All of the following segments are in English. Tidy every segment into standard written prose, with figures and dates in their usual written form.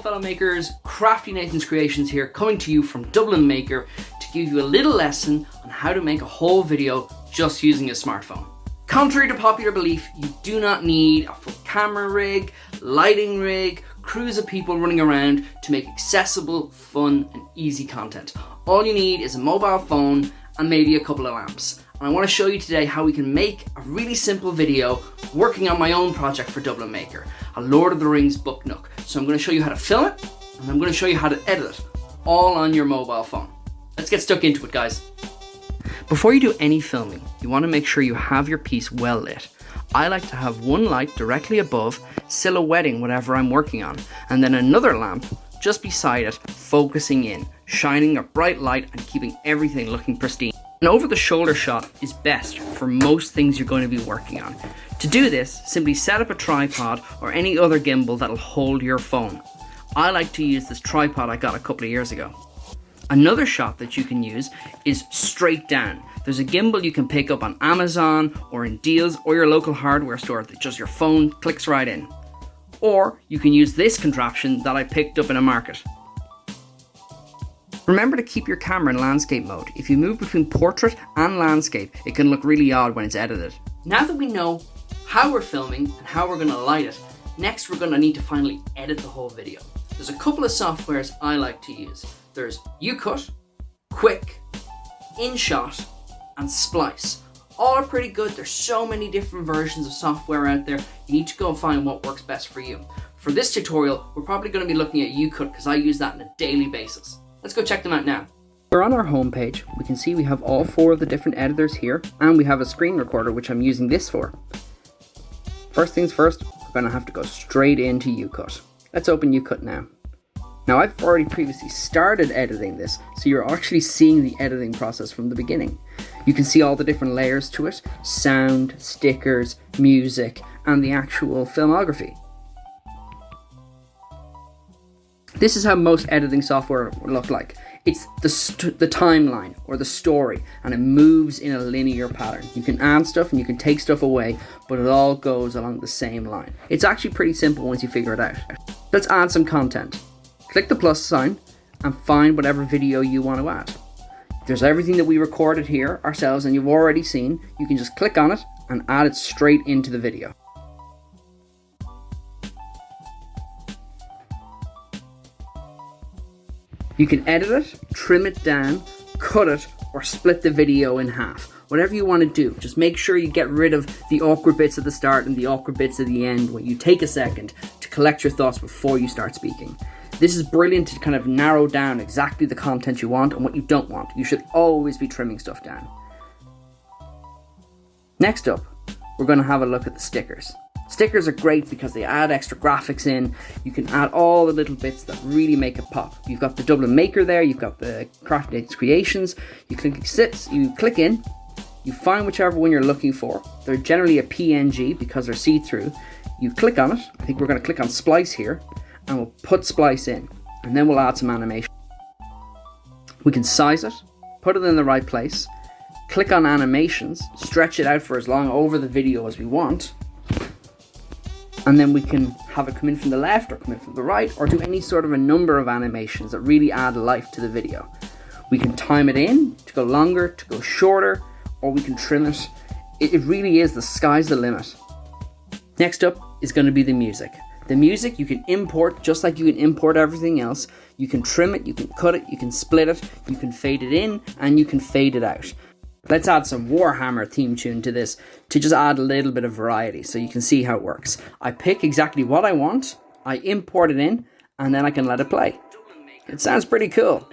fellow makers, Crafty Nathan's Creations here, coming to you from Dublin Maker to give you a little lesson on how to make a whole video just using a smartphone. Contrary to popular belief, you do not need a full camera rig, lighting rig, crews of people running around to make accessible, fun and easy content. All you need is a mobile phone and maybe a couple of lamps. And I want to show you today how we can make a really simple video working on my own project for Dublin Maker, a Lord of the Rings book nook. So I'm going to show you how to film it and I'm going to show you how to edit it, all on your mobile phone. Let's get stuck into it, guys. Before you do any filming, you want to make sure you have your piece well lit. I like to have one light directly above, silhouetting whatever I'm working on, and then another lamp just beside it, focusing in, shining a bright light and keeping everything looking pristine. An over-the-shoulder shot is best for most things you're going to be working on. To do this, simply set up a tripod or any other gimbal that'll hold your phone. I like to use this tripod I got a couple of years ago. Another shot that you can use is straight down. There's a gimbal you can pick up on Amazon or in Deals or your local hardware store that just your phone clicks right in. Or you can use this contraption that I picked up in a market. Remember to keep your camera in landscape mode. If you move between portrait and landscape, it can look really odd when it's edited. Now that we know how we're filming and how we're going to light it, next we're going to need to finally edit the whole video. There's a couple of softwares I like to use. There's UCut, Quick, InShot, and Splice. All are pretty good. There's so many different versions of software out there. You need to go and find what works best for you. For this tutorial, we're probably going to be looking at UCut because I use that on a daily basis. Let's go check them out now. We're on our home page. We can see we have all four of the different editors here, and we have a screen recorder, which I'm using this for. First things first, we're going to have to go straight into UCut. Let's open UCut now. Now I've already previously started editing this, so you're actually seeing the editing process from the beginning. You can see all the different layers to it, sound, stickers, music, and the actual filmography. This is how most editing software look like. It's the timeline or the story, and it moves in a linear pattern. You can add stuff and you can take stuff away, but it all goes along the same line. It's actually pretty simple once you figure it out. Let's add some content. Click the plus sign and find whatever video you want to add. There's everything that we recorded here ourselves and you've already seen. You can just click on it and add it straight into the video. You can edit it, trim it down, cut it, or split the video in half. Whatever you want to do, just make sure you get rid of the awkward bits at the start and the awkward bits at the end when you take a second to collect your thoughts before you start speaking. This is brilliant to kind of narrow down exactly the content you want and what you don't want. You should always be trimming stuff down. Next up, we're going to have a look at the stickers. Stickers are great because they add extra graphics in. You can add all the little bits that really make it pop. You've got the Dublin Maker there, you've got the Crafty Nathan's Creations. You click in, you find whichever one you're looking for. They're generally a PNG because they're see-through. You click on it. I think we're going to click on Splice here, and we'll put Splice in, and then we'll add some animation. We can size it, put it in the right place, click on animations, stretch it out for as long over the video as we want, and then we can have it come in from the left or come in from the right, or do any sort of a number of animations that really add life to the video. We can time it in to go longer, to go shorter, or we can trim it. It really is, the sky's the limit. Next up is going to be the music. The music you can import just like you can import everything else. You can trim it, you can cut it, you can split it, you can fade it in, and you can fade it out. Let's add some Warhammer theme tune to this to just add a little bit of variety so you can see how it works. I pick exactly what I want, I import it in, and then I can let it play. It sounds pretty cool.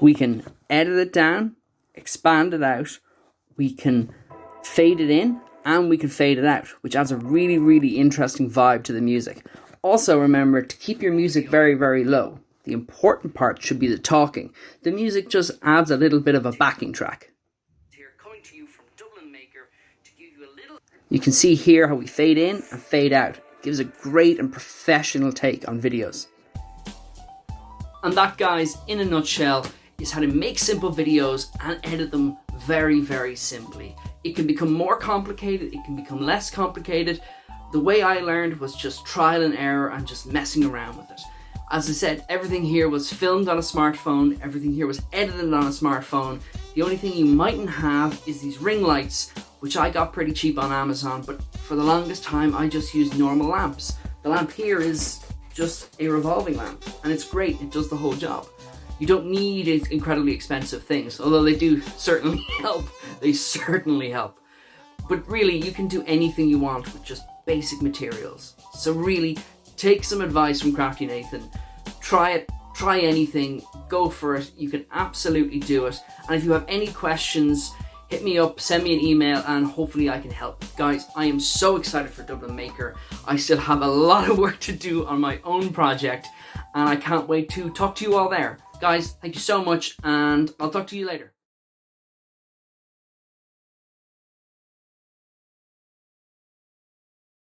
We can edit it down, expand it out, we can fade it in, and we can fade it out, which adds a really, really interesting vibe to the music. Also remember to keep your music very, very low. The important part should be the talking. The music just adds a little bit of a backing track. You can see here how we fade in and fade out. It gives a great and professional take on videos. And that, guys, in a nutshell, is how to make simple videos and edit them very, very simply. It can become more complicated, it can become less complicated. the way I learned was just trial and error and just messing around with it. As I said, everything here was filmed on a smartphone, everything here was edited on a smartphone. The only thing you mightn't have is these ring lights, which I got pretty cheap on Amazon, but for the longest time I just used normal lamps. The lamp here is just a revolving lamp, and it's great, it does the whole job. You don't need incredibly expensive things, although they do certainly help. They certainly help. But really, you can do anything you want with just basic materials. So really, take some advice from Crafty Nathan. Try it, try anything, go for it. You can absolutely do it. And if you have any questions, hit me up, send me an email, and hopefully I can help. Guys, I am so excited for Dublin Maker. I still have a lot of work to do on my own project, and I can't wait to talk to you all there. Guys, thank you so much, and I'll talk to you later.